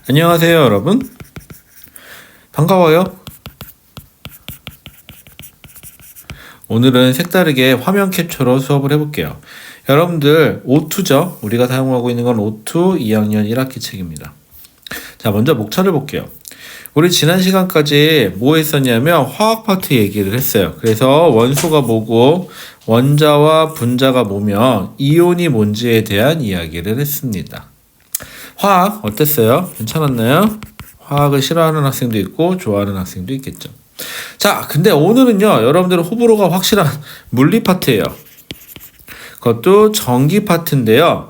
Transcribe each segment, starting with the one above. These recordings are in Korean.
안녕하세요, 여러분. 반가워요. 오늘은 색다르게 화면 캡처로 수업을 해볼게요. 여러분들 O2죠? 우리가 사용하고 있는 건 O2 2학년 1학기 책입니다. 자, 먼저 목차를 볼게요. 우리 지난 시간까지 뭐 했었냐면 화학 파트 얘기를 했어요. 그래서 원소가 뭐고 원자와 분자가 뭐며 이온이 뭔지에 대한 이야기를 했습니다. 화학 어땠어요? 괜찮았나요? 화학을 싫어하는 학생도 있고 좋아하는 학생도 있겠죠. 자, 근데 오늘은요, 여러분들 호불호가 확실한 물리 파트예요. 그것도 전기 파트인데요.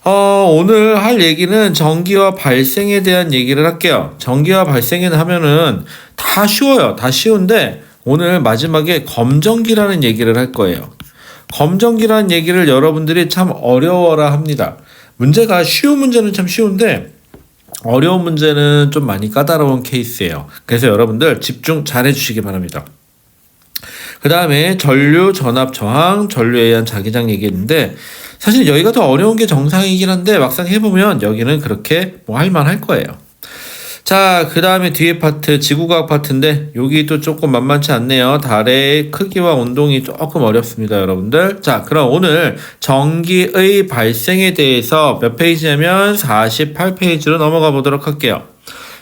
오늘 할 얘기는 전기와 발생에 대한 얘기를 할게요. 전기와 발생을 하면은 다 쉬워요. 다 쉬운데 오늘 마지막에 검전기라는 얘기를 할 거예요. 검전기라는 얘기를 여러분들이 참 어려워라 합니다. 문제가 쉬운 문제는 참 쉬운데 어려운 문제는 좀 많이 까다로운 케이스예요. 그래서 여러분들 집중 잘 해주시기 바랍니다. 그 다음에 전류, 전압, 저항, 전류에 의한 자기장 얘기했는데 사실 여기가 더 어려운 게 정상이긴 한데 막상 해보면 여기는 그렇게 뭐 할만할 거예요. 자, 그 다음에 뒤에 파트 지구과학 파트인데 여기도 조금 만만치 않네요. 달의 크기와 운동이 조금 어렵습니다, 여러분들. 자, 그럼 오늘 전기의 발생에 대해서 몇 페이지냐면 48페이지로 넘어가 보도록 할게요.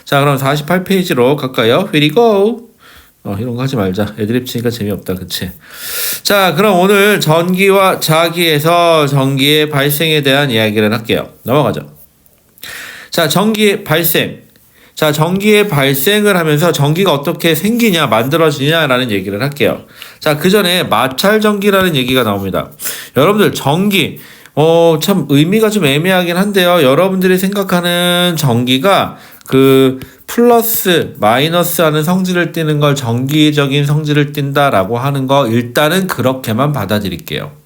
자, 그럼 48페이지로 갈까요? Here we go. 이런 거 하지 말자. 애드립 치니까 재미없다, 그치? 자, 그럼 오늘 전기와 자기에서 전기의 발생에 대한 이야기를 할게요. 넘어가죠. 자, 전기 발생. 자, 전기의 발생을 하면서 전기가 어떻게 생기냐, 만들어지냐라는 얘기를 할게요. 자, 그 전에 마찰전기라는 얘기가 나옵니다. 여러분들, 전기, 참 의미가 좀 애매하긴 한데요. 여러분들이 생각하는 전기가 플러스, 마이너스 하는 성질을 띠는 걸 전기적인 성질을 띈다라고 하는 거 일단은 그렇게만 받아들일게요.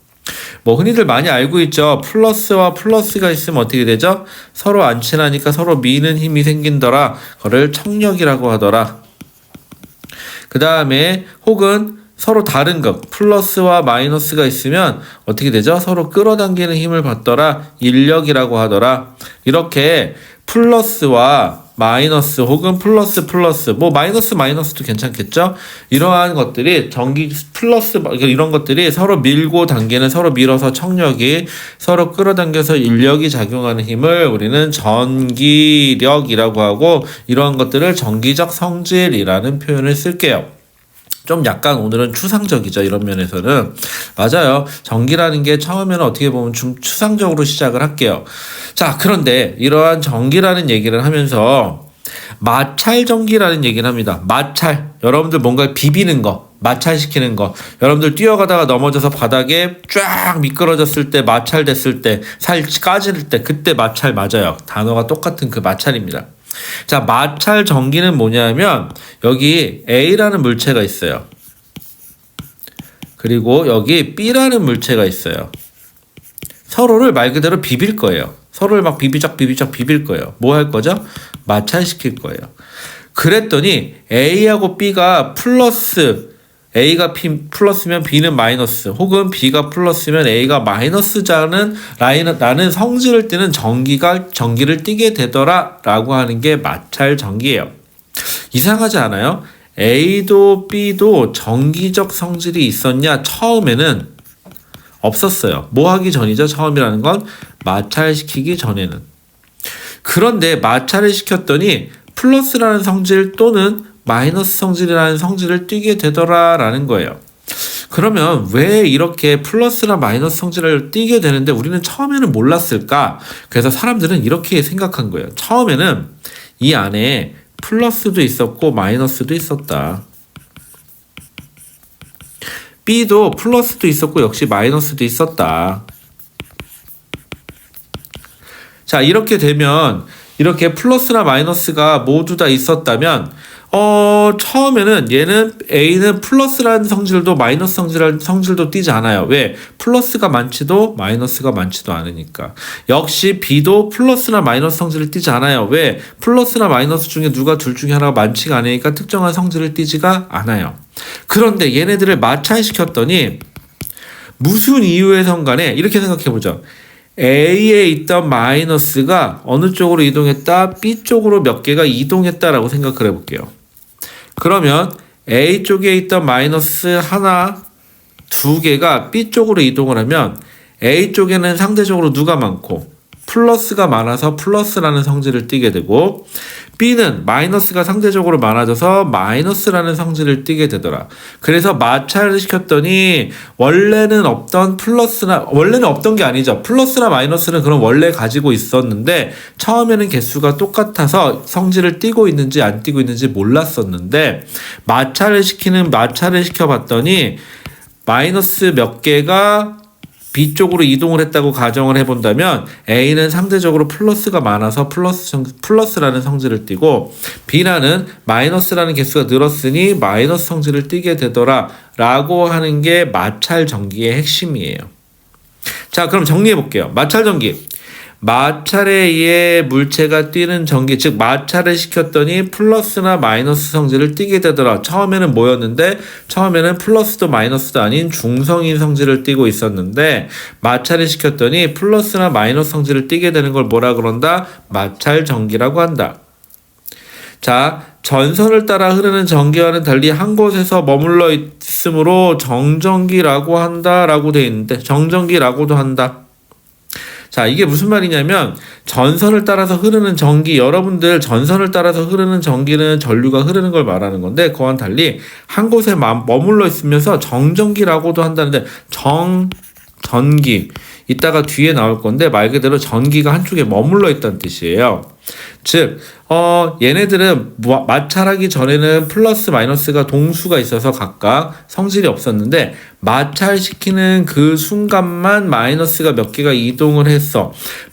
뭐 흔히들 많이 알고 있죠. 플러스와 플러스가 있으면 어떻게 되죠? 서로 안 친하니까 서로 미는 힘이 생긴더라. 그거를 청력이라고 하더라. 그 다음에 혹은 서로 다른 것, 플러스와 마이너스가 있으면 어떻게 되죠? 서로 끌어당기는 힘을 받더라. 인력이라고 하더라. 이렇게 플러스와 마이너스 혹은 플러스 뭐 마이너스도 괜찮겠죠? 이러한 것들이 전기 플러스 이런 것들이 서로 밀고 당기는 서로 밀어서 청력이 서로 끌어당겨서 인력이 작용하는 힘을 우리는 전기력이라고 하고 이러한 것들을 전기적 성질이라는 표현을 쓸게요. 좀 약간 오늘은 추상적이죠. 이런 면에서는. 맞아요. 전기라는 게 처음에는 어떻게 보면 좀 추상적으로 시작을 할게요. 자, 그런데 이러한 전기라는 얘기를 하면서 마찰전기라는 얘기를 합니다. 마찰. 여러분들 뭔가 비비는 거. 마찰시키는 거. 여러분들 뛰어가다가 넘어져서 바닥에 쫙 미끄러졌을 때 마찰됐을 때 살 까질 때 그때 마찰 맞아요. 단어가 똑같은 그 마찰입니다. 자, 마찰 전기는 뭐냐면 여기 A라는 물체가 있어요. 그리고 여기 B라는 물체가 있어요. 서로를 말 그대로 비빌 거예요. 서로를 막 비비적 비빌 거예요. 뭐 할 거죠? 마찰시킬 거예요. 그랬더니 A하고 B가 플러스 A가 플러스면 B는 마이너스 혹은 B가 플러스면 A가 마이너스자는 라는 성질을 띠는 전기를 띠게 되더라 라고 하는 게 마찰 전기예요. 이상하지 않아요? A도 B도 전기적 성질이 있었냐? 처음에는 없었어요. 뭐 하기 전이죠? 처음이라는 건 마찰시키기 전에는. 그런데 마찰을 시켰더니 플러스라는 성질 또는 마이너스 성질이라는 성질을 띠게 되더라라는 거예요. 그러면 왜 이렇게 플러스나 마이너스 성질을 띠게 되는데 우리는 처음에는 몰랐을까? 그래서 사람들은 이렇게 생각한 거예요. 처음에는 이 안에 플러스도 있었고 마이너스도 있었다. B도 플러스도 있었고 역시 마이너스도 있었다. 자, 이렇게 되면 이렇게 플러스나 마이너스가 모두 다 있었다면 처음에는 얘는 A는 플러스라는 성질도 마이너스 성질도 띠지 않아요. 왜? 플러스가 많지도 마이너스가 많지도 않으니까. 역시 B도 플러스나 마이너스 성질을 띠지 않아요. 왜? 플러스나 마이너스 중에 누가 둘 중에 하나가 많지가 않으니까 특정한 성질을 띠지가 않아요. 그런데 얘네들을 마찰시켰더니 무슨 이유에선 간에 이렇게 생각해보죠. A에 있던 마이너스가 어느 쪽으로 이동했다? B 쪽으로 몇 개가 이동했다라고 생각을 해볼게요. 그러면 A 쪽에 있던 마이너스 하나, 두 개가 B 쪽으로 이동을 하면 A 쪽에는 상대적으로 누가 많고 플러스가 많아서 플러스라는 성질을 띠게 되고, B는 마이너스가 상대적으로 많아져서 마이너스라는 성질을 띠게 되더라. 그래서 마찰을 시켰더니 원래는 없던 게 아니죠. 플러스나 마이너스는 그럼 원래 가지고 있었는데 처음에는 개수가 똑같아서 성질을 띠고 있는지 안 띠고 있는지 몰랐었는데, 마찰을 시켜봤더니 마이너스 몇 개가 B 쪽으로 이동을 했다고 가정을 해본다면 A는 상대적으로 플러스가 많아서 플러스라는 성질을 띠고, B라는 마이너스라는 개수가 늘었으니 마이너스 성질을 띠게 되더라 라고 하는 게 마찰 전기의 핵심이에요. 자, 그럼 정리해 볼게요. 마찰 전기. 마찰에 의해 물체가 띠는 전기, 즉 마찰을 시켰더니 플러스나 마이너스 성질을 띠게 되더라. 처음에는 뭐였는데? 처음에는 플러스도 마이너스도 아닌 중성인 성질을 띠고 있었는데, 마찰을 시켰더니 플러스나 마이너스 성질을 띠게 되는 걸 뭐라 그런다? 마찰 전기라고 한다. 자, 전선을 따라 흐르는 전기와는 달리 한 곳에서 머물러 있으므로 정전기라고 한다라고 돼 있는데, 정전기라고도 한다. 자, 이게 무슨 말이냐면, 전선을 따라서 흐르는 전기, 여러분들 전선을 따라서 흐르는 전기는 전류가 흐르는 걸 말하는 건데, 그와는 달리 한 곳에 머물러 있으면서 정전기라고도 한다는데, 전기, 이따가 뒤에 나올 건데 말 그대로 전기가 한쪽에 머물러 있다는 뜻이에요. 즉 얘네들은 마찰하기 전에는 플러스 마이너스가 동수가 있어서 각각 성질이 없었는데, 마찰시키는 그 순간만 마이너스가 몇 개가 이동을 했어.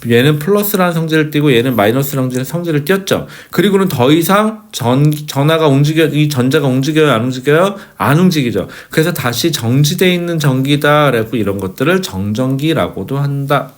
얘는 플러스라는 성질을 띠고 얘는 마이너스라는 성질을 띄었죠. 그리고는 더 이상 전자가 움직여요, 안 움직여요? 안 움직이죠. 그래서 다시 정지되어 있는 전기다라고, 이런 것들을 정전기라고도 한다.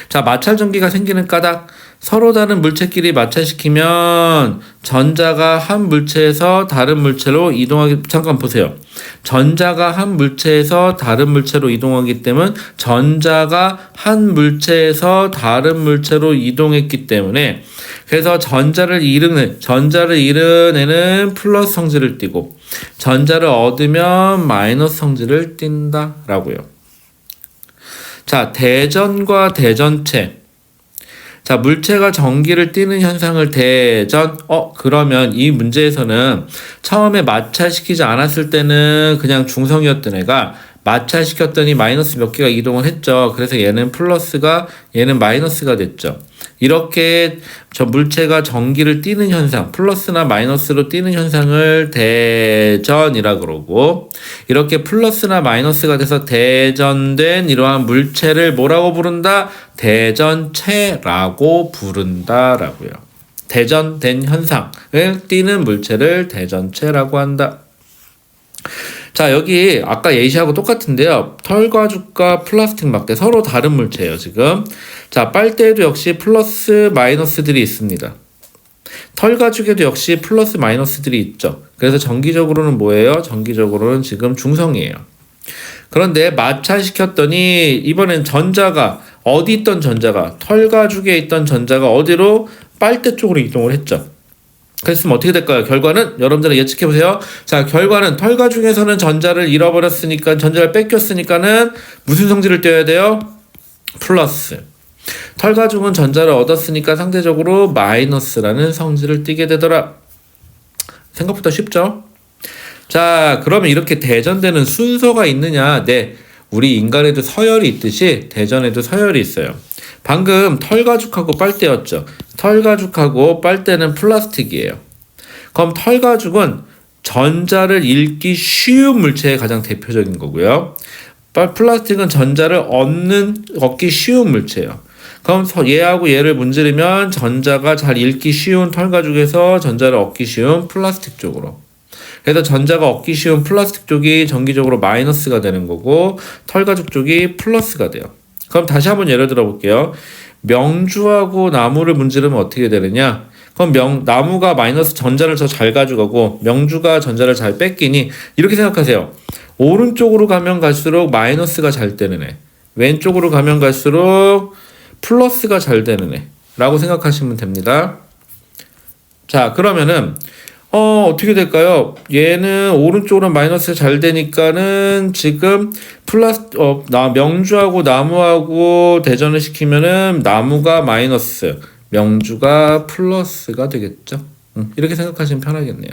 자, 마찰 전기가 생기는 까닭. 서로 다른 물체끼리 마찰시키면 전자가 한 물체에서 다른 물체로 이동하기, 잠깐 보세요. 전자가 한 물체에서 다른 물체로 이동하기 때문에 전자가 한 물체에서 다른 물체로 이동했기 때문에, 그래서 전자를 잃은 애는 플러스 성질을 띠고 전자를 얻으면 마이너스 성질을 띈다라고요. 자, 대전과 대전체. 자, 물체가 전기를 띠는 현상을 그러면 이 문제에서는 처음에 마찰시키지 않았을 때는 그냥 중성이었던 애가 마찰시켰더니 마이너스 몇 개가 이동을 했죠. 그래서 얘는 플러스가, 얘는 마이너스가 됐죠. 이렇게 저 물체가 전기를 띠는 현상, 플러스나 마이너스로 띠는 현상을 대전이라 그러고, 이렇게 플러스나 마이너스가 돼서 대전된 이러한 물체를 뭐라고 부른다? 대전체라고 부른다라고요. 대전된 현상을 띠는 물체를 대전체라고 한다. 자, 여기 아까 예시하고 똑같은데요. 털가죽과 플라스틱 막대 서로 다른 물체예요, 지금. 자, 빨대에도 역시 플러스 마이너스들이 있습니다. 털가죽에도 역시 플러스 마이너스들이 있죠. 그래서 전기적으로는 뭐예요? 전기적으로는 지금 중성이에요. 그런데 마찰시켰더니 이번엔 전자가, 어디 있던 전자가, 털가죽에 있던 전자가 어디로? 빨대 쪽으로 이동을 했죠. 그랬으면 어떻게 될까요? 결과는 여러분들 예측해보세요. 자, 결과는 털가죽에서는 전자를 잃어버렸으니까, 전자를 뺏겼으니까는 무슨 성질을 띄어야 돼요? 플러스. 털가죽은 전자를 얻었으니까 상대적으로 마이너스라는 성질을 띠게 되더라. 생각보다 쉽죠? 자, 그러면 이렇게 대전되는 순서가 있느냐? 네, 우리 인간에도 서열이 있듯이 대전에도 서열이 있어요. 방금 털가죽하고 빨대였죠. 털가죽하고 빨대는 플라스틱이에요. 그럼 털가죽은 전자를 잃기 쉬운 물체의 가장 대표적인 거고요. 플라스틱은 전자를 얻기 쉬운 물체예요. 그럼 얘하고 얘를 문지르면 전자가 잘 잃기 쉬운 털가죽에서 전자를 얻기 쉬운 플라스틱 쪽으로. 그래서 전자가 얻기 쉬운 플라스틱 쪽이 전기적으로 마이너스가 되는 거고, 털가죽 쪽이 플러스가 돼요. 그럼 다시 한번 예를 들어 볼게요. 명주하고 나무를 문지르면 어떻게 되느냐? 그럼 나무가 마이너스 전자를 더 잘 가져가고 명주가 전자를 잘 뺏기니, 이렇게 생각하세요. 오른쪽으로 가면 갈수록 마이너스가 잘 되는 애, 왼쪽으로 가면 갈수록 플러스가 잘 되는 애 라고 생각하시면 됩니다. 자, 그러면은 어떻게 될까요? 얘는 오른쪽으로 마이너스가 잘 되니까는 지금 명주하고 나무하고 대전을 시키면은 나무가 마이너스, 명주가 플러스가 되겠죠. 이렇게 생각하시면 편하겠네요.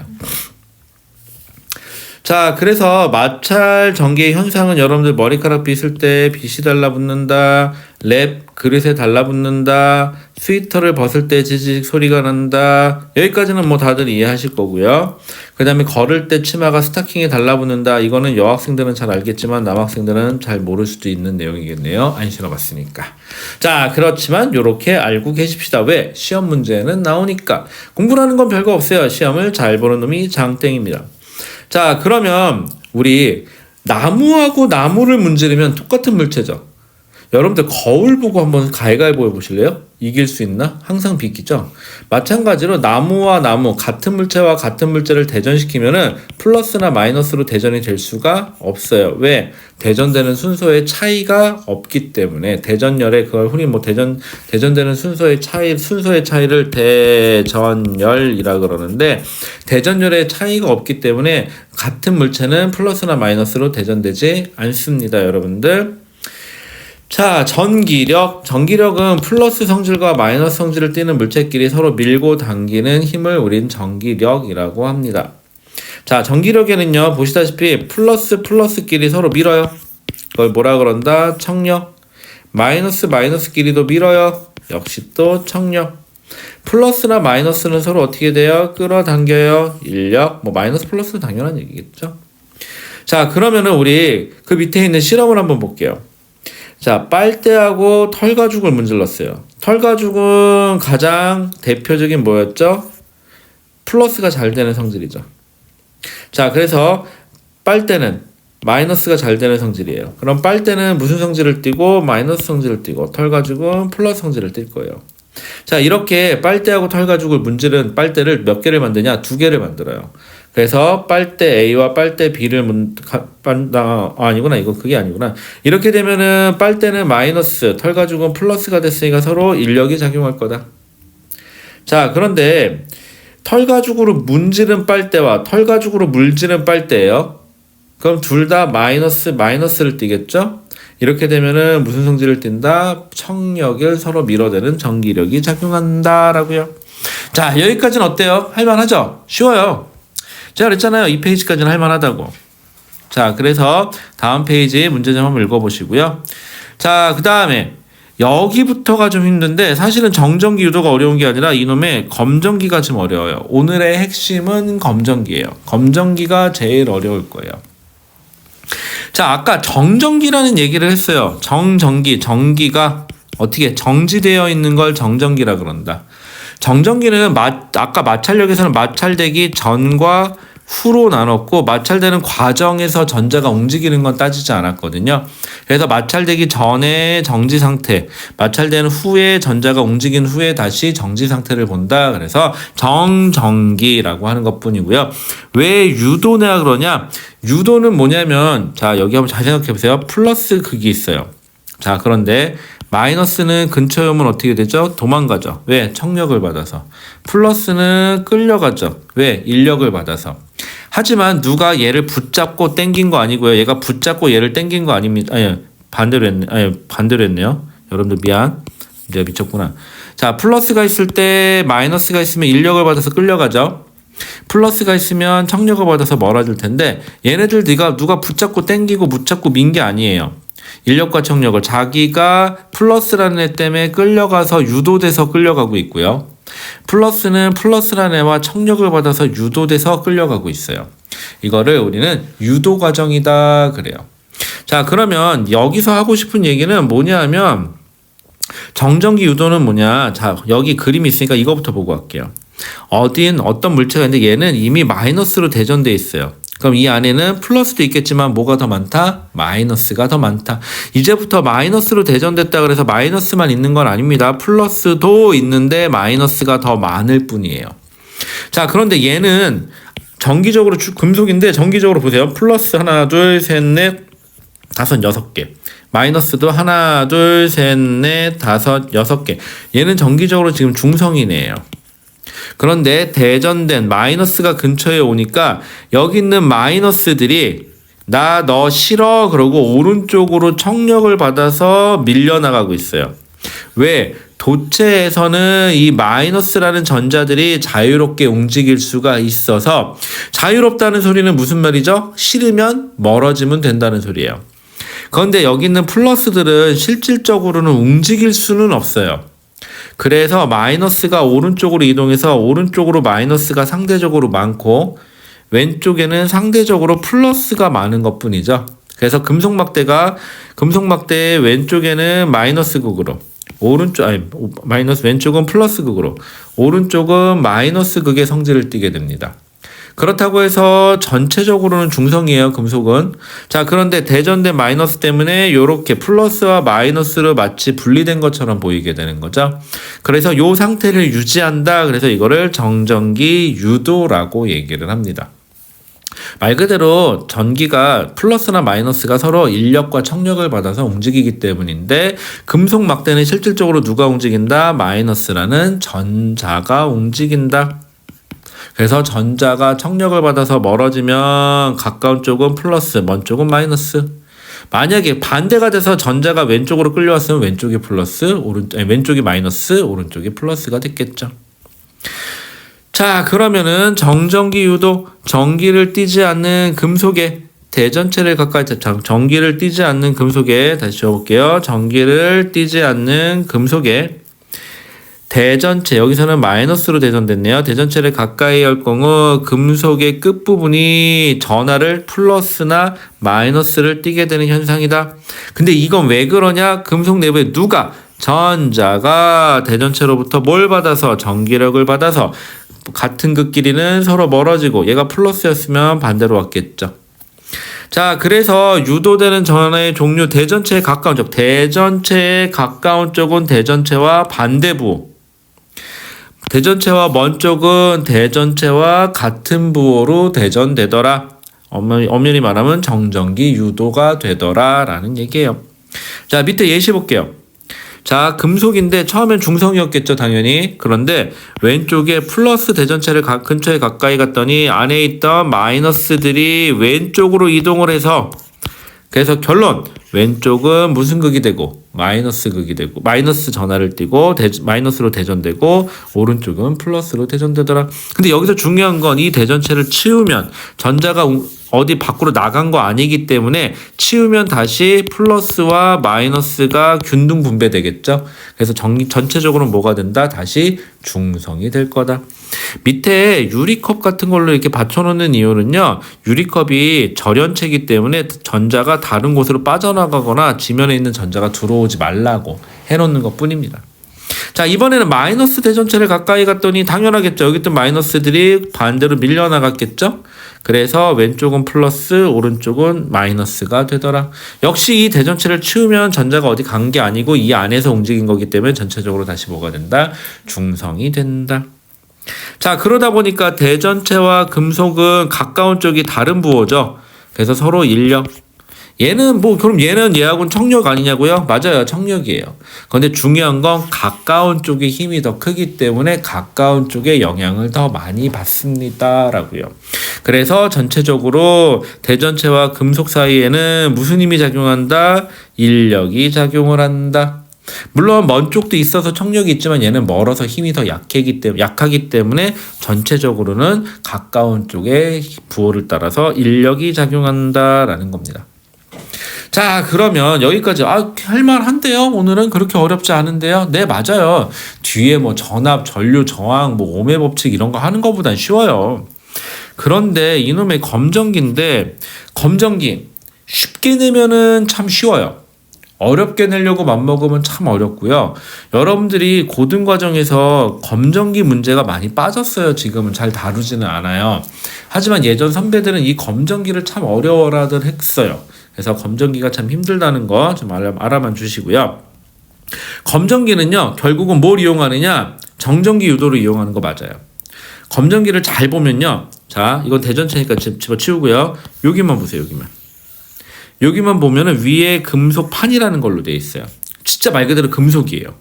자, 그래서 마찰 전개의 현상은 여러분들 머리카락 빗을 때 빗이 달라붙는다, 랩 그릇에 달라붙는다, 스웨터를 벗을 때 지지직 소리가 난다. 여기까지는 뭐 다들 이해하실 거고요. 그 다음에 걸을 때 치마가 스타킹에 달라붙는다. 이거는 여학생들은 잘 알겠지만 남학생들은 잘 모를 수도 있는 내용이겠네요. 안 신어봤으니까. 자, 그렇지만 요렇게 알고 계십시다. 왜? 시험 문제는 나오니까. 공부라는 건 별거 없어요. 시험을 잘 보는 놈이 장땡입니다. 자, 그러면 우리 나무하고 나무를 문지르면 똑같은 물체죠. 여러분들 거울 보고 한번 가위가위보 해보실래요? 이길 수 있나? 항상 비기죠. 마찬가지로 나무와 나무 같은 물체와 같은 물체를 대전시키면은 플러스나 마이너스로 대전이 될 수가 없어요. 왜? 대전되는 순서의 차이가 없기 때문에. 대전열에 그걸 흔히 뭐 대전되는 순서의 차이를 대전열이라 그러는데, 대전열의 차이가 없기 때문에 같은 물체는 플러스나 마이너스로 대전되지 않습니다, 여러분들. 자, 전기력은 플러스 성질과 마이너스 성질을 띠는 물체끼리 서로 밀고 당기는 힘을 우린 전기력이라고 합니다. 자, 전기력에는요, 보시다시피 플러스끼리 서로 밀어요. 그걸 뭐라 그런다? 척력. 마이너스끼리도 밀어요. 역시 또 척력. 플러스나 마이너스는 서로 어떻게 돼요? 끌어당겨요. 인력. 뭐 마이너스 플러스는 당연한 얘기겠죠. 자, 그러면은 우리 그 밑에 있는 실험을 한번 볼게요. 자, 빨대하고 털가죽을 문질렀어요. 털가죽은 가장 대표적인 뭐였죠? 플러스가 잘 되는 성질이죠. 자, 그래서 빨대는 마이너스가 잘 되는 성질이에요. 그럼 빨대는 무슨 성질을 띠고 마이너스 성질을 띠고 털가죽은 플러스 성질을 뛸 거예요. 자, 이렇게 빨대하고 털가죽을 문지른 빨대를 몇 개를 만드냐? 2개를 만들어요. 그래서 빨대 A와 빨대 B를 아니구나. 그게 아니구나. 이렇게 되면은 빨대는 마이너스, 털가죽은 플러스가 됐으니까 서로 인력이 작용할 거다. 자, 그런데 털가죽으로 문지른 빨대와 털가죽으로 물지른 빨대예요. 그럼 둘 다 마이너스를 띠겠죠? 이렇게 되면은 무슨 성질을 띈다? 척력을 서로 밀어대는 전기력이 작용한다라고요. 자, 여기까지는 어때요? 할만하죠? 쉬워요. 제가 그랬잖아요. 이 페이지까지는 할만하다고. 자, 그래서 다음 페이지 문제점 한번 읽어보시고요. 자, 그 다음에 여기부터가 좀 힘든데 사실은 정전기 유도가 어려운 게 아니라 이놈의 검전기가 좀 어려워요. 오늘의 핵심은 검전기예요. 검전기가 제일 어려울 거예요. 자, 아까 정전기라는 얘기를 했어요. 전기가 어떻게 정지되어 있는 걸 정전기라 그런다. 정전기는 아까 마찰력에서는 마찰되기 전과 후로 나눴고, 마찰되는 과정에서 전자가 움직이는 건 따지지 않았거든요. 그래서 마찰되기 전에 정지 상태, 마찰되는 후에 전자가 움직인 후에 다시 정지 상태를 본다. 그래서 정전기라고 하는 것 뿐이고요. 왜 유도냐 그러냐? 유도는 뭐냐면, 자, 여기 한번 잘 생각해 보세요. 플러스 극이 있어요. 자, 그런데 마이너스는 근처에 오면 어떻게 되죠? 도망가죠. 왜? 척력을 받아서. 플러스는 끌려가죠. 왜? 인력을 받아서. 하지만 누가 얘를 붙잡고 땡긴 거 아니고요. 얘가 붙잡고 얘를 땡긴 거 아닙니다. 반대로 했네요. 여러분들 미안. 이제 미쳤구나. 자, 플러스가 있을 때 마이너스가 있으면 인력을 받아서 끌려가죠. 플러스가 있으면 척력을 받아서 멀어질 텐데, 얘네들 누가 붙잡고 땡기고 붙잡고 민 게 아니에요. 인력과 척력을 자기가 플러스라는 애 때문에 끌려가서 유도돼서 끌려가고 있고요. 플러스는 플러스라는 애와 척력을 받아서 유도돼서 끌려가고 있어요. 이거를 우리는 유도 과정이다 그래요. 자, 그러면 여기서 하고 싶은 얘기는 뭐냐 하면, 정전기 유도는 뭐냐. 자, 여기 그림이 있으니까 이거부터 보고 갈게요. 어떤 물체가 있는데 얘는 이미 마이너스로 대전돼 있어요. 그럼 이 안에는 플러스도 있겠지만 뭐가 더 많다? 마이너스가 더 많다. 이제부터 마이너스로 대전됐다 그래서 마이너스만 있는 건 아닙니다. 플러스도 있는데 마이너스가 더 많을 뿐이에요. 자, 그런데 얘는 금속인데 정기적으로 보세요. 플러스 하나, 둘, 셋, 넷, 다섯, 6개. 마이너스도 하나, 둘, 셋, 넷, 다섯, 6개. 얘는 정기적으로 지금 중성이네요. 그런데 대전된 마이너스가 근처에 오니까 여기 있는 마이너스들이 나 너 싫어 그러고 오른쪽으로 청력을 받아서 밀려나가고 있어요. 왜? 도체에서는 이 마이너스라는 전자들이 자유롭게 움직일 수가 있어서, 자유롭다는 소리는 무슨 말이죠? 싫으면 멀어지면 된다는 소리예요. 그런데 여기 있는 플러스들은 실질적으로는 움직일 수는 없어요. 그래서 마이너스가 오른쪽으로 이동해서 오른쪽으로 마이너스가 상대적으로 많고 왼쪽에는 상대적으로 플러스가 많은 것 뿐이죠. 그래서 금속막대의 왼쪽에는 마이너스 극으로, 왼쪽은 플러스 극으로, 오른쪽은 마이너스 극의 성질을 띠게 됩니다. 그렇다고 해서 전체적으로는 중성이에요, 금속은. 자, 그런데 대전된 마이너스 때문에 이렇게 플러스와 마이너스로 마치 분리된 것처럼 보이게 되는 거죠. 그래서 이 상태를 유지한다. 그래서 이거를 정전기 유도라고 얘기를 합니다. 말 그대로 전기가 플러스나 마이너스가 서로 인력과 청력을 받아서 움직이기 때문인데, 금속 막대는 실질적으로 누가 움직인다? 마이너스라는 전자가 움직인다. 그래서 전자가 청력을 받아서 멀어지면 가까운 쪽은 플러스, 먼 쪽은 마이너스. 만약에 반대가 돼서 전자가 왼쪽으로 끌려왔으면 왼쪽이 플러스, 왼쪽이 마이너스, 오른쪽이 플러스가 됐겠죠. 자, 그러면은 정전기 유도, 전기를 띠지 않는 금속에 대전체를 가까이, 전기를 띠지 않는 금속에, 다시 적어볼게요. 전기를 띠지 않는 금속에 대전체, 여기서는 마이너스로 대전됐네요. 대전체를 가까이 할 경우 금속의 끝부분이 전하를 플러스나 마이너스를 띠게 되는 현상이다. 근데 이건 왜 그러냐? 금속 내부에 누가? 전자가 대전체로부터 뭘 받아서? 전기력을 받아서 같은 극끼리는 서로 멀어지고, 얘가 플러스였으면 반대로 왔겠죠. 자, 그래서 유도되는 전하의 종류, 대전체에 가까운 쪽, 대전체에 가까운 쪽은 대전체와 반대부, 대전체와 먼 쪽은 대전체와 같은 부호로 대전되더라. 엄연히 말하면 정전기 유도가 되더라 라는 얘기예요. 자, 밑에 예시 볼게요. 자, 금속인데 처음엔 중성이었겠죠, 당연히. 그런데 왼쪽에 플러스 대전체를 근처에 가까이 갔더니 안에 있던 마이너스들이 왼쪽으로 이동을 해서, 그래서 결론, 왼쪽은 무슨 극이 되고 마이너스 극이 되고, 마이너스 전하를 띠고 마이너스로 대전되고, 오른쪽은 플러스로 대전되더라. 근데 여기서 중요한 건 이 대전체를 치우면 전자가 어디 밖으로 나간 거 아니기 때문에 치우면 다시 플러스와 마이너스가 균등 분배되겠죠. 그래서 전체적으로 뭐가 된다? 다시 중성이 될 거다. 밑에 유리컵 같은 걸로 이렇게 받쳐놓는 이유는요, 유리컵이 절연체이기 때문에 전자가 다른 곳으로 빠져나가거나 지면에 있는 전자가 들어오지 말라고 해놓는 것 뿐입니다. 자, 이번에는 마이너스 대전체를 가까이 갔더니 당연하겠죠. 여기 있던 마이너스들이 반대로 밀려나갔겠죠. 그래서 왼쪽은 플러스, 오른쪽은 마이너스가 되더라. 역시 이 대전체를 치우면 전자가 어디 간 게 아니고 이 안에서 움직인 거기 때문에 전체적으로 다시 뭐가 된다? 중성이 된다. 자, 그러다 보니까 대전체와 금속은 가까운 쪽이 다른 부호죠. 그래서 서로 인력. 얘는 그럼 얘는 얘하고는 청력 아니냐고요? 맞아요, 청력이에요. 그런데 중요한 건 가까운 쪽의 힘이 더 크기 때문에 가까운 쪽에 영향을 더 많이 받습니다 라고요. 그래서 전체적으로 대전체와 금속 사이에는 무슨 힘이 작용한다? 인력이 작용을 한다. 물론 먼 쪽도 있어서 청력이 있지만 얘는 멀어서 힘이 더 약하기 때문에 전체적으로는 가까운 쪽의 부호를 따라서 인력이 작용한다라는 겁니다. 자, 그러면 여기까지 할만한데요? 오늘은 그렇게 어렵지 않은데요? 네, 맞아요. 뒤에 전압, 전류, 저항, ohm의 법칙 이런 거 하는 것보단 쉬워요. 그런데 이놈의 검전기인데, 검전기 쉽게 내면은 참 쉬워요. 어렵게 내려고 맘먹으면 참 어렵고요. 여러분들이 고등 과정에서 검전기 문제가 많이 빠졌어요. 지금은 잘 다루지는 않아요. 하지만 예전 선배들은 이 검전기를 참 어려워라들 했어요. 그래서 검전기가 참 힘들다는 거 좀 알아만 주시고요. 검전기는요, 결국은 뭘 이용하느냐? 정전기 유도를 이용하는 거 맞아요. 검전기를 잘 보면요. 자, 이건 대전체니까 집어치우고요. 여기만 보세요, 여기만. 여기만 보면은 위에 금속판이라는 걸로 돼 있어요. 진짜 말 그대로 금속이에요.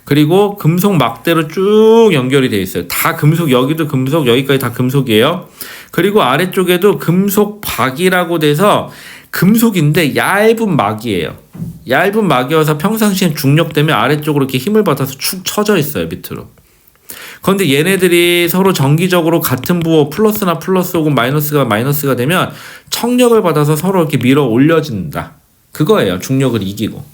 그리고 금속 막대로 쭉 연결이 돼 있어요. 다 금속, 여기도 금속, 여기까지 다 금속이에요. 그리고 아래쪽에도 금속 박이라고 돼서 금속인데 얇은 막이에요. 얇은 막이어서 평상시엔 중력 때문에 아래쪽으로 이렇게 힘을 받아서 축 처져 있어요, 밑으로. 그런데 얘네들이 서로 정기적으로 같은 부호 플러스나 플러스 혹은 마이너스가 마이너스가 되면 청력을 받아서 서로 이렇게 밀어 올려진다. 그거예요. 중력을 이기고.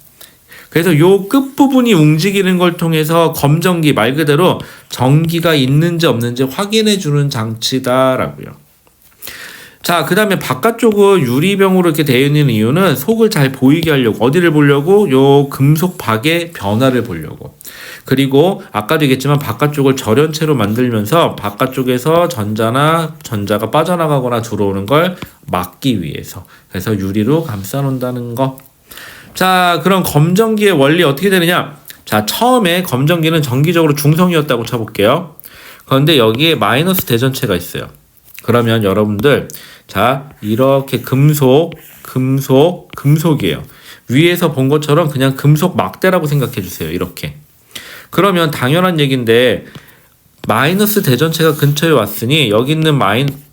그래서 요 끝부분이 움직이는 걸 통해서 검전기, 말 그대로 전기가 있는지 없는지 확인해 주는 장치다라고요. 자, 그 다음에 바깥쪽은 유리병으로 이렇게 되어 있는 이유는 속을 잘 보이게 하려고, 어디를 보려고? 요 금속 박의 변화를 보려고. 그리고 아까도 얘기했지만 바깥쪽을 절연체로 만들면서 바깥쪽에서 전자가 빠져나가거나 들어오는 걸 막기 위해서. 그래서 유리로 감싸 놓는다는 거. 자, 그럼 검전기의 원리 어떻게 되느냐? 자, 처음에 검전기는 정기적으로 중성이었다고 쳐볼게요. 그런데 여기에 마이너스 대전체가 있어요. 그러면 여러분들, 자, 이렇게 금속이에요. 위에서 본 것처럼 그냥 금속 막대라고 생각해 주세요. 이렇게. 그러면 당연한 얘기인데, 마이너스 대전체가 근처에 왔으니, 여기 있는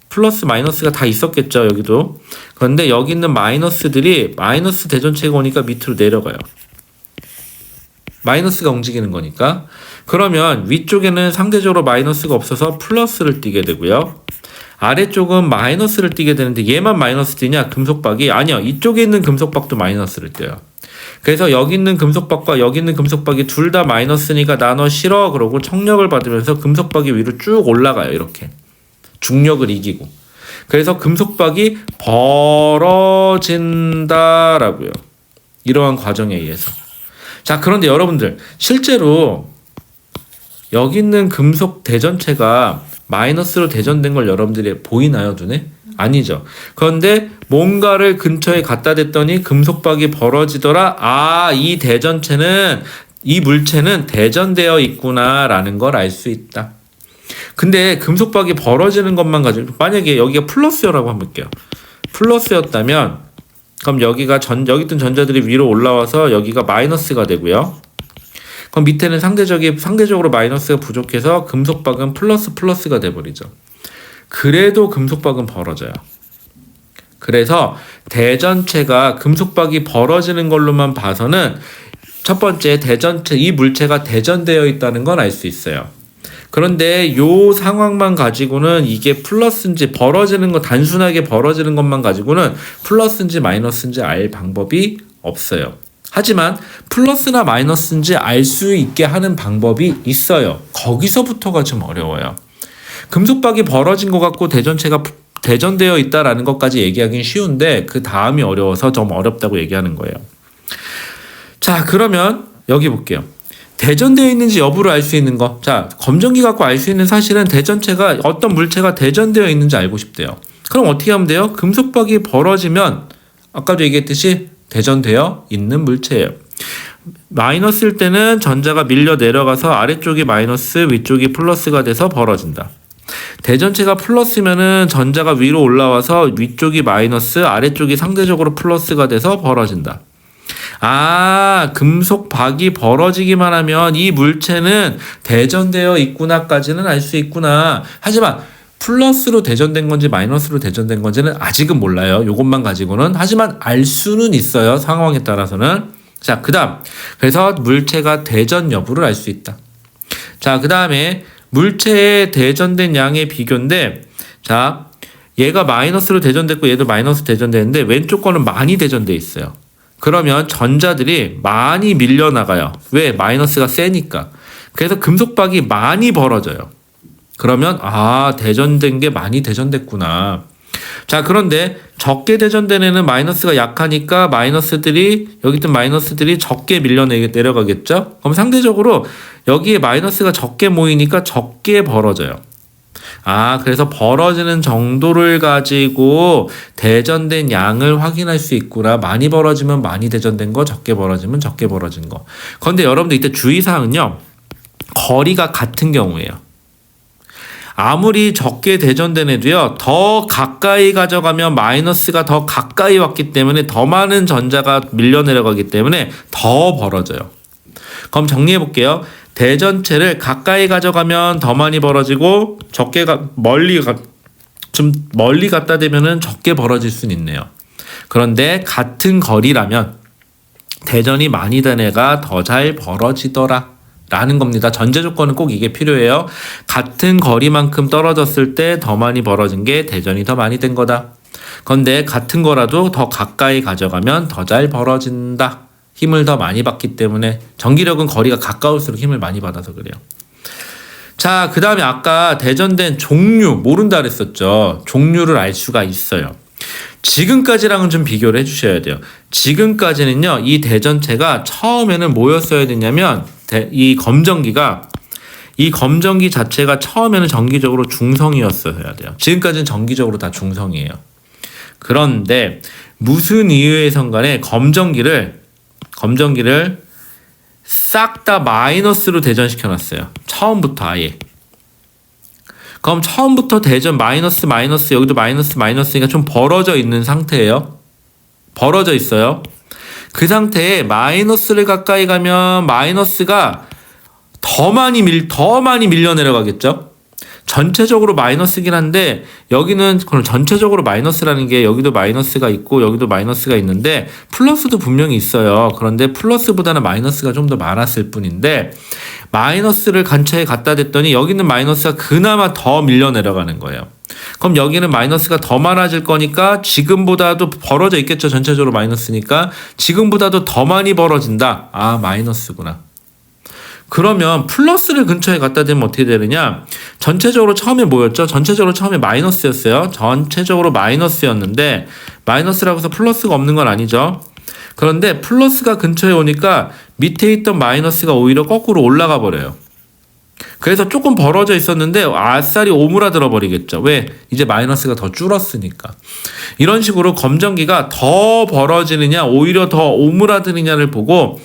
플러스 마이너스가 다 있었겠죠, 여기도. 그런데 여기 있는 마이너스들이 마이너스 대전체가 오니까 밑으로 내려가요. 마이너스가 움직이는 거니까. 그러면 위쪽에는 상대적으로 마이너스가 없어서 플러스를 띠게 되고요. 아래쪽은 마이너스를 띠게 되는데 얘만 마이너스 띠냐? 금속박이? 아니요. 이쪽에 있는 금속박도 마이너스를 띄어요. 그래서 여기 있는 금속박과 여기 있는 금속박이 둘 다 마이너스니까 나눠 실어 그러고 청력을 받으면서 금속박이 위로 쭉 올라가요. 이렇게. 중력을 이기고. 그래서 금속박이 벌어진다라고요. 이러한 과정에 의해서. 자, 그런데 여러분들 실제로 여기 있는 금속 대전체가 마이너스로 대전된 걸 여러분들이 보이나요, 눈에? 아니죠. 그런데 뭔가를 근처에 갖다 댔더니 금속박이 벌어지더라. 아, 이 물체는 대전되어 있구나라는 걸 알 수 있다. 근데 금속박이 벌어지는 것만 가지고, 만약에 여기가 플러스라고 한번 볼게요. 플러스였다면 그럼 여기 있던 전자들이 위로 올라와서 여기가 마이너스가 되고요. 그럼 밑에는 상대적으로 마이너스가 부족해서 금속박은 플러스가 돼버리죠. 그래도 금속박은 벌어져요. 그래서 대전체가 금속박이 벌어지는 걸로만 봐서는 첫 번째 이 물체가 대전되어 있다는 건 알 수 있어요. 그런데 요 상황만 가지고는 이게 플러스인지 단순하게 벌어지는 것만 가지고는 플러스인지 마이너스인지 알 방법이 없어요. 하지만 플러스나 마이너스인지 알 수 있게 하는 방법이 있어요. 거기서부터가 좀 어려워요. 금속박이 벌어진 것 같고 대전체가 대전되어 있다라는 것까지 얘기하기는 쉬운데 그 다음이 어려워서 좀 어렵다고 얘기하는 거예요. 자, 그러면 여기 볼게요. 대전되어 있는지 여부를 알 수 있는 거. 자, 검전기 갖고 알 수 있는 사실은 대전체가 어떤 물체가 대전되어 있는지 알고 싶대요. 그럼 어떻게 하면 돼요? 금속박이 벌어지면 아까도 얘기했듯이 대전되어 있는 물체예요. 마이너스일 때는 전자가 밀려 내려가서 아래쪽이 마이너스, 위쪽이 플러스가 돼서 벌어진다. 대전체가 플러스면은 전자가 위로 올라와서 위쪽이 마이너스, 아래쪽이 상대적으로 플러스가 돼서 벌어진다. 아, 금속박이 벌어지기만 하면 이 물체는 대전되어 있구나까지는 알 수 있구나. 하지만 플러스로 대전된 건지 마이너스로 대전된 건지는 아직은 몰라요. 이것만 가지고는. 하지만 알 수는 있어요. 상황에 따라서는. 자, 그 다음. 그래서 물체가 대전 여부를 알 수 있다. 자, 그 다음에 물체의 대전된 양의 비교인데, 자, 얘가 마이너스로 대전됐고 얘도 마이너스 대전되는데 왼쪽 거는 많이 대전돼 있어요. 그러면 전자들이 많이 밀려나가요. 왜? 마이너스가 세니까. 그래서 금속박이 많이 벌어져요. 그러면 대전된 게 많이 대전됐구나. 자, 그런데 적게 대전된 애는 마이너스가 약하니까 여기 있던 마이너스들이 적게 내려가겠죠? 그럼 상대적으로 여기에 마이너스가 적게 모이니까 적게 벌어져요. 그래서 벌어지는 정도를 가지고 대전된 양을 확인할 수 있구나. 많이 벌어지면 많이 대전된 거, 적게 벌어지면 적게 벌어진 거. 그런데 여러분들 이때 주의사항은요. 거리가 같은 경우예요. 아무리 적게 대전된 애도요, 더 가까이 가져가면 마이너스가 더 가까이 왔기 때문에 더 많은 전자가 밀려 내려가기 때문에 더 벌어져요. 그럼 정리해 볼게요. 대전체를 가까이 가져가면 더 많이 벌어지고 좀 멀리 갖다 대면은 적게 벌어질 수는 있네요. 그런데 같은 거리라면 대전이 많이 된 애가 더 잘 벌어지더라 라는 겁니다. 전제 조건은 꼭 이게 필요해요. 같은 거리만큼 떨어졌을 때 더 많이 벌어진 게 대전이 더 많이 된 거다. 그런데 같은 거라도 더 가까이 가져가면 더 잘 벌어진다. 힘을 더 많이 받기 때문에 전기력은 거리가 가까울수록 힘을 많이 받아서 그래요. 자, 그 다음에 아까 대전된 종류 모른다 그랬었죠. 종류를 알 수가 있어요. 지금까지랑은 좀 비교를 해주셔야 돼요. 지금까지는요, 이 대전체가 처음에는 뭐였어야 되냐면 이 검전기 자체가 처음에는 정기적으로 중성이었어야 돼요. 지금까지는 정기적으로 다 중성이에요. 그런데 무슨 이유에선 간에 검전기를 싹 다 마이너스로 대전시켜 놨어요. 처음부터 아예. 그럼 처음부터 대전 마이너스 여기도 마이너스니까 좀 벌어져 있는 상태예요. 벌어져 있어요. 그 상태에 마이너스를 가까이 가면 마이너스가 더 많이 밀려 내려가겠죠. 전체적으로 마이너스긴 한데 여기는 그럼 전체적으로 마이너스라는 게 여기도 마이너스가 있고 여기도 마이너스가 있는데 플러스도 분명히 있어요. 그런데 플러스보다는 마이너스가 좀 더 많았을 뿐인데 마이너스를 근처에 갖다 댔더니 여기는 마이너스가 그나마 더 밀려 내려가는 거예요. 그럼 여기는 마이너스가 더 많아질 거니까 지금보다도 벌어져 있겠죠. 전체적으로 마이너스니까 지금보다도 더 많이 벌어진다. 아, 마이너스구나. 그러면 플러스를 근처에 갖다 대면 어떻게 되느냐? 전체적으로 처음에 뭐였죠? 전체적으로 처음에 마이너스였어요. 전체적으로 마이너스였는데 마이너스라고 해서 플러스가 없는 건 아니죠. 그런데 플러스가 근처에 오니까 밑에 있던 마이너스가 오히려 거꾸로 올라가 버려요. 그래서 조금 벌어져 있었는데 아싸리 오므라들어 버리겠죠. 왜? 이제 마이너스가 더 줄었으니까. 이런 식으로 검전기가 더 벌어지느냐 오히려 더 오므라드느냐를 보고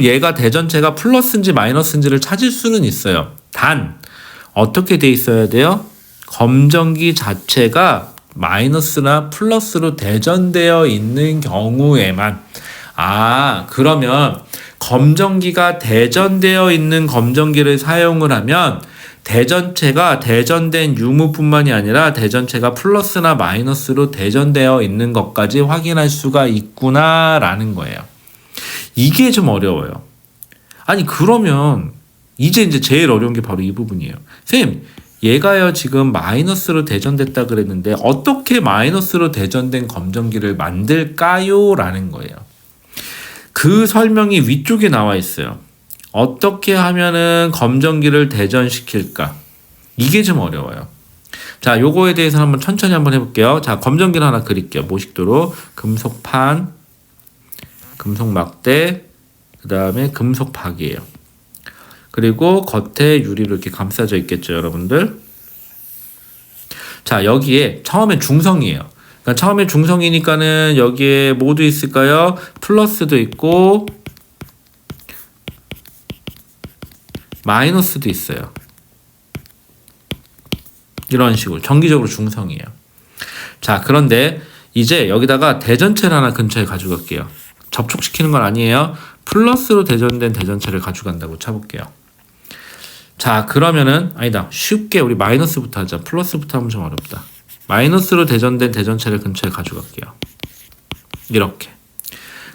얘가 대전체가 플러스인지 마이너스인지를 찾을 수는 있어요. 단 어떻게 돼 있어야 돼요? 검전기 자체가 마이너스나 플러스로 대전되어 있는 경우에만. 그러면 검전기가 대전되어 있는 검전기를 사용을 하면 대전체가 대전된 유무뿐만이 아니라 대전체가 플러스나 마이너스로 대전되어 있는 것까지 확인할 수가 있구나라는 거예요. 이게 좀 어려워요. 아니 그러면 이제 제일 어려운 게 바로 이 부분이에요. 선생님, 얘가요 지금 마이너스로 대전됐다 그랬는데 어떻게 마이너스로 대전된 검전기를 만들까요? 라는 거예요. 그 설명이 위쪽에 나와 있어요. 어떻게 하면은 검전기를 대전시킬까? 이게 좀 어려워요. 자, 요거에 대해서 한번 천천히 한번 해볼게요. 자, 검전기를 하나 그릴게요. 모식도로 금속판, 금속막대, 그 다음에 금속박이에요. 그리고 겉에 유리로 이렇게 감싸져 있겠죠, 여러분들. 자, 여기에 처음에 중성이에요. 그러니까 처음에 중성이니까는 여기에 뭐도 있을까요? 플러스도 있고 마이너스도 있어요. 이런 식으로 정기적으로 중성이에요. 자, 그런데 이제 여기다가 대전체를 하나 근처에 가져갈게요. 접촉시키는 건 아니에요. 플러스로 대전된 대전체를 가져간다고 쳐볼게요. 자, 그러면은 아니다. 쉽게 우리 마이너스부터 하자. 플러스부터 하면 좀 어렵다. 마이너스로 대전된 대전체를 근처에 가져갈게요. 이렇게.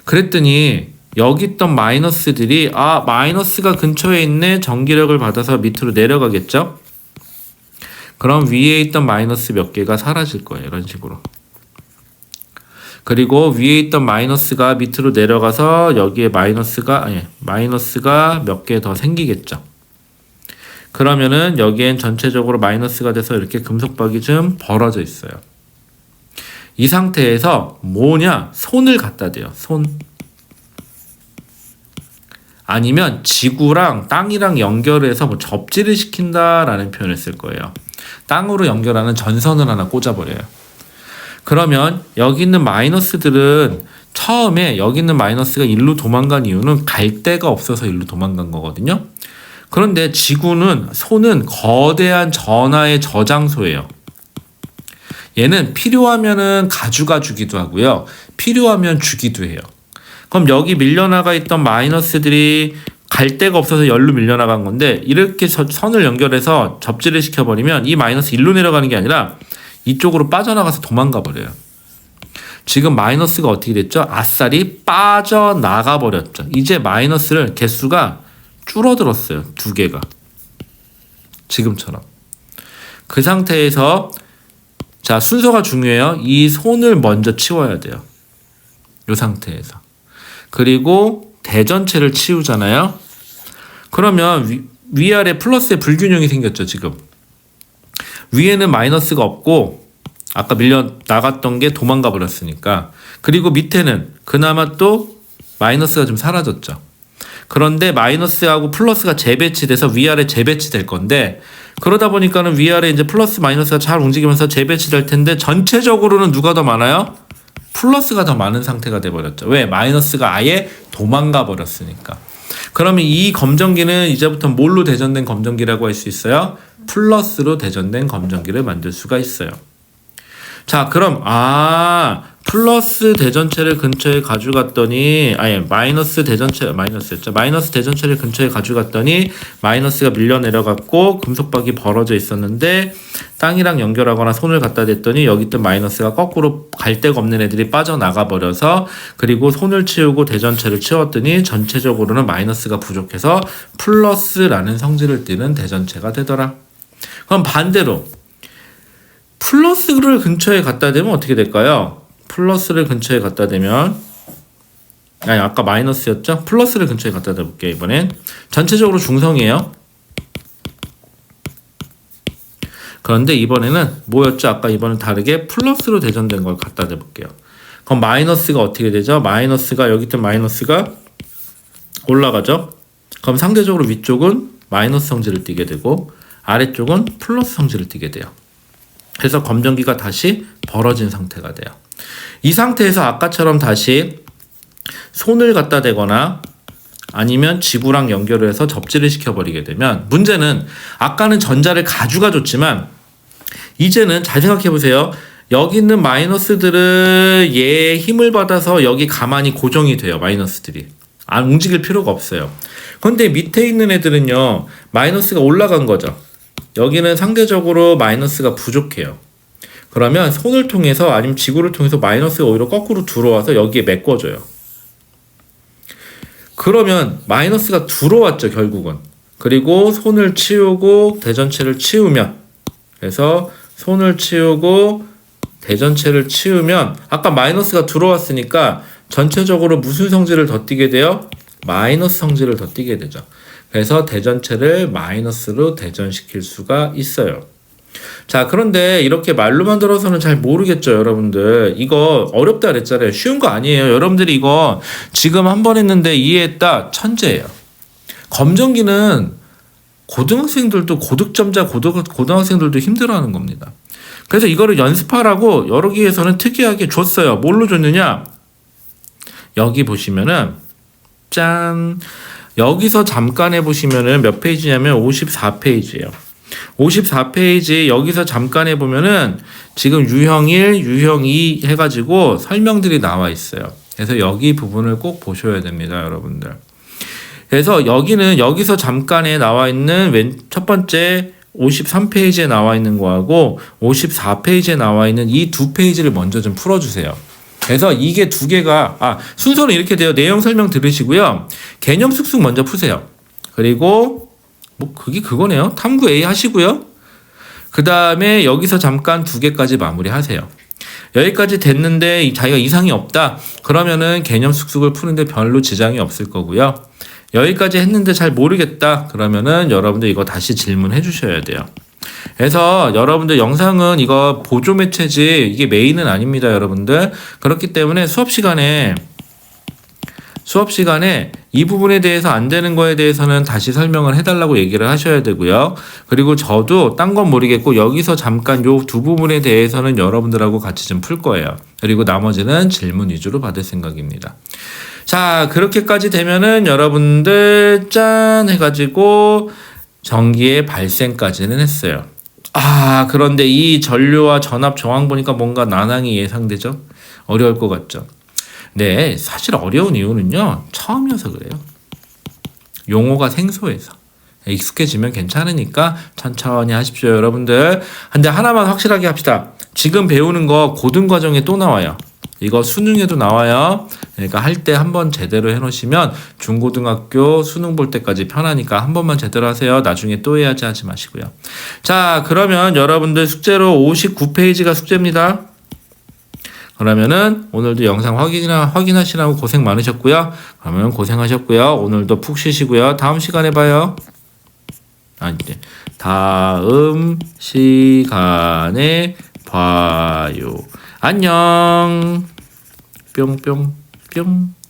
그랬더니 여기 있던 마이너스들이 마이너스가 근처에 있네. 전기력을 받아서 밑으로 내려가겠죠? 그럼 위에 있던 마이너스 몇 개가 사라질 거예요. 이런 식으로. 그리고 위에 있던 마이너스가 밑으로 내려가서 여기에 마이너스가 몇 개 더 생기겠죠. 그러면은 여기엔 전체적으로 마이너스가 돼서 이렇게 금속박이 좀 벌어져 있어요. 이 상태에서 뭐냐? 손을 갖다 대요. 손. 아니면 지구랑 땅이랑 연결해서 뭐 접지를 시킨다라는 표현을 쓸 거예요. 땅으로 연결하는 전선을 하나 꽂아버려요. 그러면 여기 있는 마이너스들은 처음에 여기 있는 마이너스가 일로 도망간 이유는 갈 데가 없어서 일로 도망간 거거든요. 그런데 지구는 손은 거대한 전하의 저장소예요. 얘는 필요하면은 가져가 주기도 하고요. 필요하면 주기도 해요. 그럼 여기 밀려나가 있던 마이너스들이 갈 데가 없어서 열로 밀려나간 건데 이렇게 선을 연결해서 접지를 시켜버리면 이 마이너스 1로 내려가는 게 아니라 이쪽으로 빠져나가서 도망가 버려요. 지금 마이너스가 어떻게 됐죠? 아싸리 빠져나가 버렸죠. 이제 마이너스를 개수가 줄어들었어요. 2개가. 지금처럼. 그 상태에서 자, 순서가 중요해요. 이 손을 먼저 치워야 돼요. 이 상태에서. 그리고 대전체를 치우잖아요. 그러면 위아래 플러스의 불균형이 생겼죠, 지금. 위에는 마이너스가 없고 아까 밀려 나갔던 게 도망가 버렸으니까. 그리고 밑에는 그나마 또 마이너스가 좀 사라졌죠. 그런데 마이너스하고 플러스가 재배치돼서 위아래 재배치될 건데 그러다 보니까는 위아래 이제 플러스 마이너스가 잘 움직이면서 재배치될 텐데 전체적으로는 누가 더 많아요? 플러스가 더 많은 상태가 돼버렸죠. 왜? 마이너스가 아예 도망가 버렸으니까. 그러면 이 검정기는 이제부터 뭘로 대전된 검정기라고 할 수 있어요? 플러스로 대전된 검정기를 만들 수가 있어요. 자, 그럼 플러스 대전체를 근처에 가져갔더니 마이너스 대전체였죠. 마이너스 대전체를 근처에 가져갔더니 마이너스가 밀려 내려갔고 금속박이 벌어져 있었는데 땅이랑 연결하거나 손을 갖다 댔더니 여기 있던 마이너스가 거꾸로 갈 데가 없는 애들이 빠져나가 버려서 그리고 손을 치우고 대전체를 치웠더니 전체적으로는 마이너스가 부족해서 플러스라는 성질을 띠는 대전체가 되더라. 그럼 반대로 플러스를 근처에 갖다 대면 어떻게 될까요? 플러스를 근처에 갖다 대면 아까 마이너스였죠? 플러스를 근처에 갖다 대볼게요. 이번엔 전체적으로 중성이에요. 그런데 이번에는 뭐였죠? 아까 이번엔 다르게 플러스로 대전된 걸 갖다 대볼게요. 그럼 마이너스가 어떻게 되죠? 마이너스가 여기 있던 마이너스가 올라가죠? 그럼 상대적으로 위쪽은 마이너스 성질을 띠게 되고 아래쪽은 플러스 성질을 띠게 돼요. 그래서 검정기가 다시 벌어진 상태가 돼요. 이 상태에서 아까처럼 다시 손을 갖다 대거나 아니면 지구랑 연결을 해서 접지를 시켜버리게 되면 문제는 아까는 전자를 가져가 줬지만 이제는 잘 생각해 보세요. 여기 있는 마이너스들은 얘의 힘을 받아서 여기 가만히 고정이 돼요. 마이너스들이. 안 움직일 필요가 없어요. 그런데 밑에 있는 애들은요. 마이너스가 올라간 거죠. 여기는 상대적으로 마이너스가 부족해요. 그러면 손을 통해서 아니면 지구를 통해서 마이너스가 오히려 거꾸로 들어와서 여기에 메꿔줘요. 그러면 마이너스가 들어왔죠, 결국은. 그리고 손을 치우고 대전체를 치우면 그래서 손을 치우고 대전체를 치우면 아까 마이너스가 들어왔으니까 전체적으로 무슨 성질을 더 띠게 돼요? 마이너스 성질을 더 띠게 되죠. 그래서 대전체를 마이너스로 대전시킬 수가 있어요. 자, 그런데 이렇게 말로만 들어서는 잘 모르겠죠, 여러분들. 이거 어렵다 그랬잖아요. 쉬운 거 아니에요. 여러분들이 이거 지금 한 번 했는데 이해했다, 천재예요. 검정기는 고등학생들도 고득점자 고등학생들도 힘들어하는 겁니다. 그래서 이거를 연습하라고 여러 기에서는 특이하게 줬어요. 뭘로 줬느냐? 여기 보시면은 짠! 여기서 잠깐 해보시면은 몇 페이지냐면 54페이지예요. 54페이지 여기서 잠깐 해보면은 지금 유형 1, 유형 2 해가지고 설명들이 나와 있어요. 그래서 여기 부분을 꼭 보셔야 됩니다, 여러분들. 그래서 여기는 여기서 잠깐에 나와 있는 첫 번째 53페이지에 나와 있는 거하고 54페이지에 나와 있는 이 두 페이지를 먼저 좀 풀어주세요. 그래서 이게 두 개가 순서는 이렇게 돼요. 내용 설명 들으시고요. 개념 쑥쑥 먼저 푸세요. 그리고 그게 그거네요. 탐구 A 하시고요. 그 다음에 여기서 잠깐 두 개까지 마무리하세요. 여기까지 됐는데 자기가 이상이 없다. 그러면은 개념 쑥쑥을 푸는데 별로 지장이 없을 거고요. 여기까지 했는데 잘 모르겠다. 그러면은 여러분들 이거 다시 질문해 주셔야 돼요. 그래서 여러분들 영상은 이거 보조 매체지 이게 메인은 아닙니다, 여러분들. 그렇기 때문에 수업 시간에 이 부분에 대해서 안 되는 거에 대해서는 다시 설명을 해달라고 얘기를 하셔야 되고요. 그리고 저도 딴 건 모르겠고 여기서 잠깐 요 두 부분에 대해서는 여러분들하고 같이 좀 풀 거예요. 그리고 나머지는 질문 위주로 받을 생각입니다. 자, 그렇게까지 되면은 여러분들 짠 해가지고 전기의 발생까지는 했어요. 아, 그런데 이 전류와 전압 정황 보니까 뭔가 난항이 예상되죠? 어려울 것 같죠? 네, 사실 어려운 이유는요, 처음이어서 그래요. 용어가 생소해서. 익숙해지면 괜찮으니까 천천히 하십시오, 여러분들. 근데 하나만 확실하게 합시다. 지금 배우는 거 고등과정에 또 나와요. 이거 수능에도 나와요. 그러니까 할 때 한번 제대로 해놓으시면 중고등학교 수능 볼 때까지 편하니까 한 번만 제대로 하세요. 나중에 또 해야지 하지 마시고요. 자, 그러면 여러분들 숙제로 59페이지가 숙제입니다. 그러면은 오늘도 영상 확인하시라고 고생 많으셨고요. 그러면 고생하셨고요. 오늘도 푹 쉬시고요. 다음 시간에 봐요. 다음 시간에 봐요. 안녕. 뿅뿅뿅.